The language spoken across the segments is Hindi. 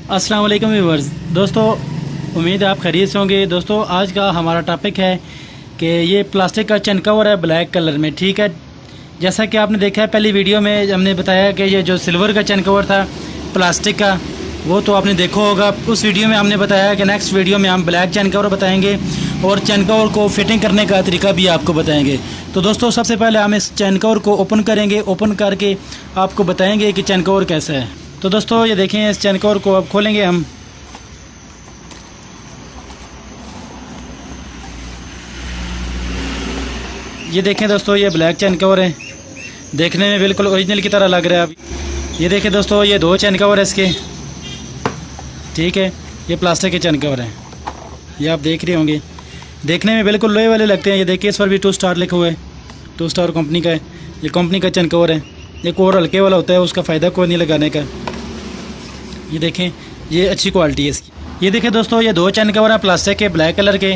अस्सलाम वालेकुम व्यूअर्स। दोस्तों उम्मीद है आप खैरियत से होंगे। दोस्तों आज का हमारा टॉपिक है कि ये प्लास्टिक का चैन कवर है ब्लैक कलर में, ठीक है। जैसा कि आपने देखा है पहली वीडियो में हमने बताया कि ये जो सिल्वर का चैन कवर था प्लास्टिक का, वो तो आपने देखा होगा। उस वीडियो में हमने बताया कि नेक्स्ट वीडियो में हम ब्लैक चैन कवर बताएंगे और चैन कवर को फिटिंग करने का तरीका भी आपको बताएंगे। तो दोस्तों सबसे पहले हम इस चैन कवर को ओपन करेंगे, ओपन करके आपको बताएंगे कि चैन कवर कैसा है। तो दोस्तों ये देखें, इस चैन कवर को अब खोलेंगे हम। ये देखें दोस्तों, ये ब्लैक चैन कवर है, देखने में बिल्कुल ओरिजिनल की तरह लग रहा है। अब ये देखें दोस्तों, ये दो चैन कवर है इसके, ठीक है। ये प्लास्टिक के चैन कवर हैं, ये आप देख रहे होंगे, देखने में बिल्कुल लोहे वाले लगते हैं। ये देखिए इस पर भी 2 स्टार लिखा हुआ है, 2 स्टार कंपनी का है। ये कंपनी का चैन कवर है। एक और हल्के वाला होता है, उसका फ़ायदा कोई नहीं लगाने का। ये देखें, ये अच्छी क्वालिटी है इसकी। ये देखें दोस्तों, ये 2 चैन कवर हैं प्लास्टिक के ब्लैक कलर के।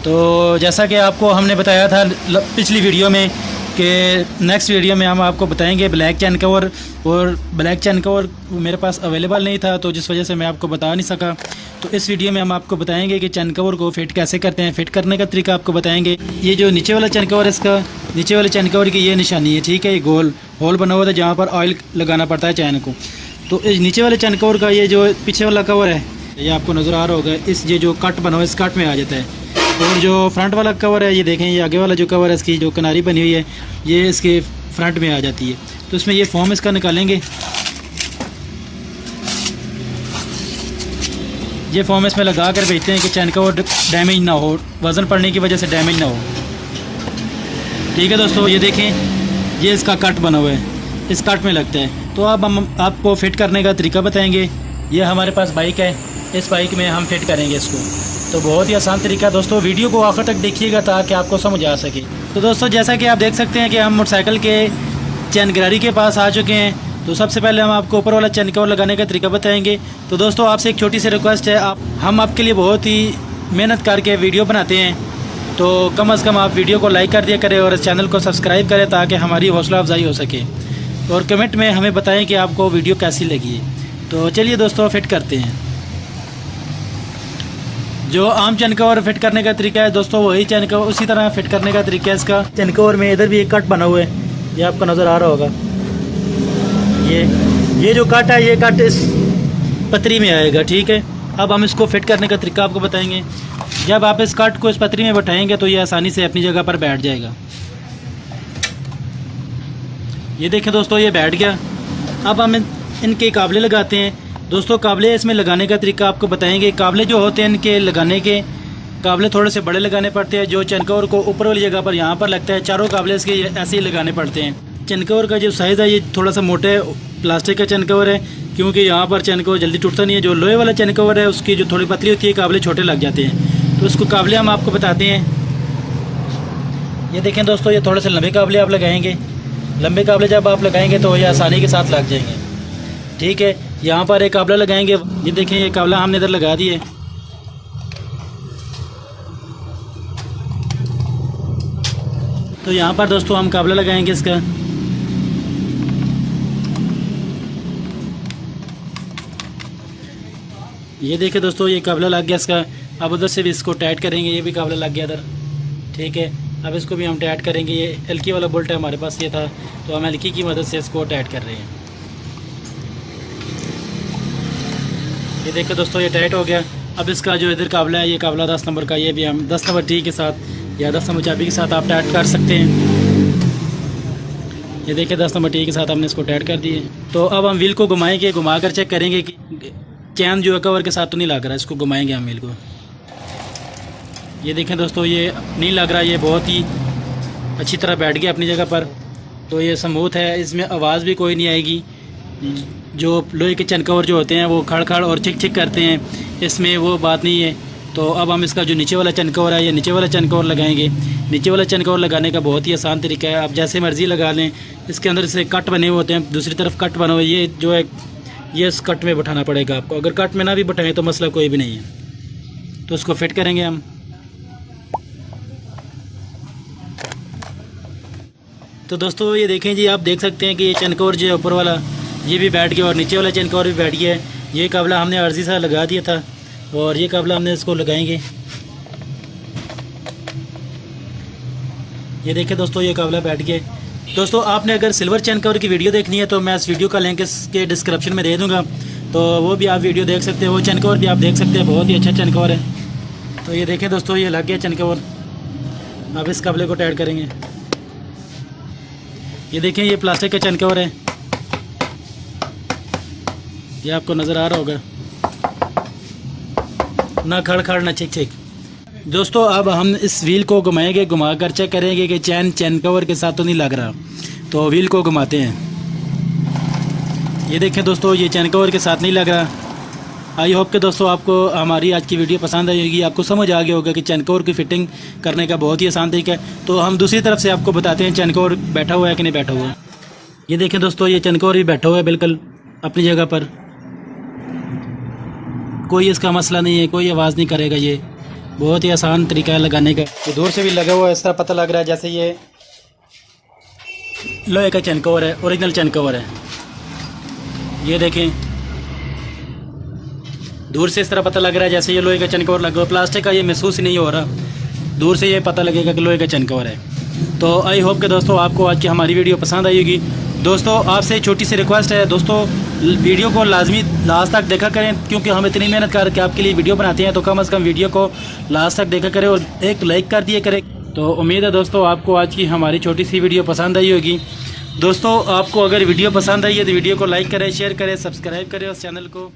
तो जैसा कि आपको हमने बताया था पिछली वीडियो में कि नेक्स्ट वीडियो में हम आपको बताएंगे ब्लैक चैन कवर, और ब्लैक चैन कवर मेरे पास अवेलेबल नहीं था तो जिस वजह से मैं आपको बता नहीं सका। तो इस वीडियो में हम आपको बताएंगे कि चैन कवर को फिट कैसे करते हैं, फिट करने का तरीका आपको बताएंगे। ये जो नीचे वाला चैन कवर है, इसका नीचे वाले चैन कवर की ये निशानी है, ठीक है। ये गोल होल बना हुआ था जहाँ पर ऑयल लगाना पड़ता है चैन को। तो इस नीचे वाले चैन कवर का ये जो पीछे वाला कवर है, ये आपको नज़र आ रहा होगा, इस ये जो कट बना हुआ है इस कट में आ जाता है। और जो फ्रंट वाला कवर है, ये देखें, ये आगे वाला जो कवर है इसकी जो किनारी बनी हुई है, ये इसके फ्रंट में आ जाती है। तो इसमें ये फॉर्म इसका निकालेंगे, ये फॉर्म इसमें लगा कर भेजते हैं कि चैन कवर डैमेज ना हो, वज़न पड़ने की वजह से डैमेज ना हो, ठीक है दोस्तों। ये देखें, ये इसका कट बना हुआ है, इस कट में लगता है। तो अब हम आपको फ़िट करने का तरीका बताएंगे। ये हमारे पास बाइक है, इस बाइक में हम फिट करेंगे इसको। तो बहुत ही आसान तरीका है दोस्तों, वीडियो को आखिर तक देखिएगा ताकि आपको समझ आ सके। तो दोस्तों जैसा कि आप देख सकते हैं कि हम मोटरसाइकिल के चैन गिरारी के पास आ चुके हैं। तो सबसे पहले हम आपको ऊपर वाला चैन कवर लगाने का तरीका बताएंगे। तो दोस्तों आपसे एक छोटी सी रिक्वेस्ट है, हम आपके लिए बहुत ही मेहनत करके वीडियो बनाते हैं, तो कम से कम आप वीडियो को लाइक कर दिया करें और इस चैनल को सब्सक्राइब करें ताकि हमारी हौसला अफजाई हो सके। और कमेंट में हमें बताएं कि आपको वीडियो कैसी लगी है। तो चलिए दोस्तों फिट करते हैं। जो आम चैन कवर फिट करने का तरीका है दोस्तों, वही चैन कवर उसी तरह फिट करने का तरीका है इसका। चैन कवर में इधर भी एक कट बना हुआ है, ये आपको नज़र आ रहा होगा। ये जो कट है, ये कट इस पतरी में आएगा, ठीक है। अब हम इसको फिट करने का तरीका आपको बताएंगे। जब आप इस कट को इस पतरी में बैठाएंगे तो ये आसानी से अपनी जगह पर बैठ जाएगा। ये देखें दोस्तों, ये बैठ गया। अब हम इनके काबले लगाते हैं दोस्तों। काबले इसमें लगाने का तरीका आपको बताएंगे। काबले जो होते हैं इनके लगाने के, काबले थोड़े से बड़े लगाने पड़ते हैं। जो चैन कवर को ऊपर वाली जगह पर यहाँ पर लगता है, चारों काबले इसके ऐसे ही लगाने पड़ते हैं। चैन कवर का जो साइज़ है, ये थोड़ा सा मोटे प्लास्टिक का चैन कवर है, क्योंकि यहाँ पर चैन कवर जल्दी टूटता नहीं है। जो लोहे वाला चैन कवर है उसकी जो थोड़ी पतली होती है, काबले छोटे लग जाते हैं। तो उसको काबले हम आपको बताते हैं। ये देखें दोस्तों, ये थोड़े से लंबे काबले आप लगाएंगे। लंबे काबले जब आप लगाएंगे तो ये आसानी के साथ लग जाएंगे, ठीक है। यहाँ पर एक काबला लगाएंगे, ये देखें, ये काबला हमने इधर लगा दिए। तो यहाँ पर दोस्तों हम काबला लगाएंगे इसका। ये देखें दोस्तों, ये काबला लग गया इसका। अब उधर से भी इसको टाइट करेंगे, ये भी काबला लग गया इधर, ठीक है। अब इसको भी हम टाइट करेंगे। ये एलकी वाला बोल्ट है, हमारे पास ये था तो हम एलकी की मदद से इसको टाइट कर रहे हैं। ये देखो दोस्तों, ये टाइट हो गया। अब इसका जो इधर काबला है, ये काबला 10 नंबर का, ये भी हम 10 नंबर टी के साथ या 10 नंबर चाबी के साथ आप टाइट कर सकते हैं। ये देखिए 10 नंबर टी के साथ हमने इसको टाइट कर दिए। तो अब हम व्हील को घुमाएंगे, घुमा कर चेक करेंगे कि चैन जो है कवर के साथ तो नहीं लग रहा है। इसको घुमाएंगे हम व्हील को। ये देखें दोस्तों, ये नहीं लग रहा, ये बहुत ही अच्छी तरह बैठ गया अपनी जगह पर। तो ये स्मूथ है, इसमें आवाज़ भी कोई नहीं आएगी। जो लोहे के चैन कवर जो होते हैं वो खड़ और चिक चिक करते हैं, इसमें वो बात नहीं है। तो अब हम इसका जो नीचे वाला चैन कवर है, ये नीचे वाला चैन कवर लगाएंगे। नीचे वाला चैन कवर लगाने का बहुत ही आसान तरीका है, आप जैसे मर्ज़ी लगा लें। इसके अंदर से कट बने हुए होते हैं, दूसरी तरफ कट बना हुआ है। ये जो है, ये इस कट में बैठाना पड़ेगा आपको। अगर कट में ना भी बैठाएं तो मसला कोई भी नहीं है। तो उसको फिट करेंगे हम। तो दोस्तों ये देखें जी, आप देख सकते हैं कि ये चैन कवर जो है ऊपर वाला, ये भी बैठ गया और नीचे वाला चैन कवर भी बैठ गया है। ये काबला हमने अर्जी सा लगा दिया था और ये काबला हमने इसको लगाएंगे। ये देखिए दोस्तों ये काबला बैठ गया। दोस्तों आपने अगर सिल्वर चैन कवर की वीडियो देखनी है तो मैं इस वीडियो का लिंक इसके डिस्क्रिप्शन में दे दूँगा, तो वो भी आप वीडियो देख सकते हैं, वो चैन कवर भी आप देख सकते हैं, बहुत ही अच्छा चैन कवर है। तो ये देखें दोस्तों ये लग गया चैन कवर। अब इस काबले को टाइट करेंगे। ये देखें ये प्लास्टिक का चैन कवर है, ये आपको नज़र आ रहा होगा, ना खड़ खड़ ना चिक चिक। दोस्तों अब हम इस व्हील को घुमाएंगे, घुमा कर चेक करेंगे कि चैन कवर के साथ तो नहीं लग रहा। तो व्हील को घुमाते हैं। ये देखें दोस्तों ये चैन कवर के साथ नहीं लग रहा। आई होप कि दोस्तों आपको हमारी आज की वीडियो पसंद आई होगी, आपको समझ आ गया होगा कि चैन कवर की फ़िटिंग करने का बहुत ही आसान तरीका है। तो हम दूसरी तरफ से आपको बताते हैं चैन कवर बैठा हुआ है कि नहीं बैठा हुआ है। ये देखें दोस्तों ये चैन कवर भी बैठा हुआ है बिल्कुल अपनी जगह पर, कोई इसका मसला नहीं है, कोई आवाज़ नहीं करेगा। ये बहुत ही आसान तरीका है लगाने का। ये दूर से भी लगा हुआ है, इस तरह पता लग रहा है जैसे ये लोहे का चैन कवर है, ओरिजिनल चैन कवर है। ये देखें दूर से इस तरह पता लग रहा है जैसे ये लोहे का चैन कवर लगा हुआ। प्लास्टिक का ये महसूस ही नहीं हो रहा, दूर से ये पता लगेगा कि लोहे का चैन कवर है। तो आई होप कि दोस्तों आपको आज की हमारी वीडियो पसंद आई होगी। दोस्तों आपसे छोटी सी रिक्वेस्ट है दोस्तों, वीडियो को लाजमी लास्ट तक देखा करें, क्योंकि हम इतनी मेहनत करके आपके लिए वीडियो बनाते हैं, तो कम से कम वीडियो को लास्ट तक देखा करें और एक लाइक कर दिया करें। तो उम्मीद है दोस्तों आपको आज की हमारी छोटी सी वीडियो पसंद आई होगी। दोस्तों आपको अगर वीडियो पसंद आई है तो वीडियो को लाइक करें, शेयर करें, सब्सक्राइब करें उस चैनल को।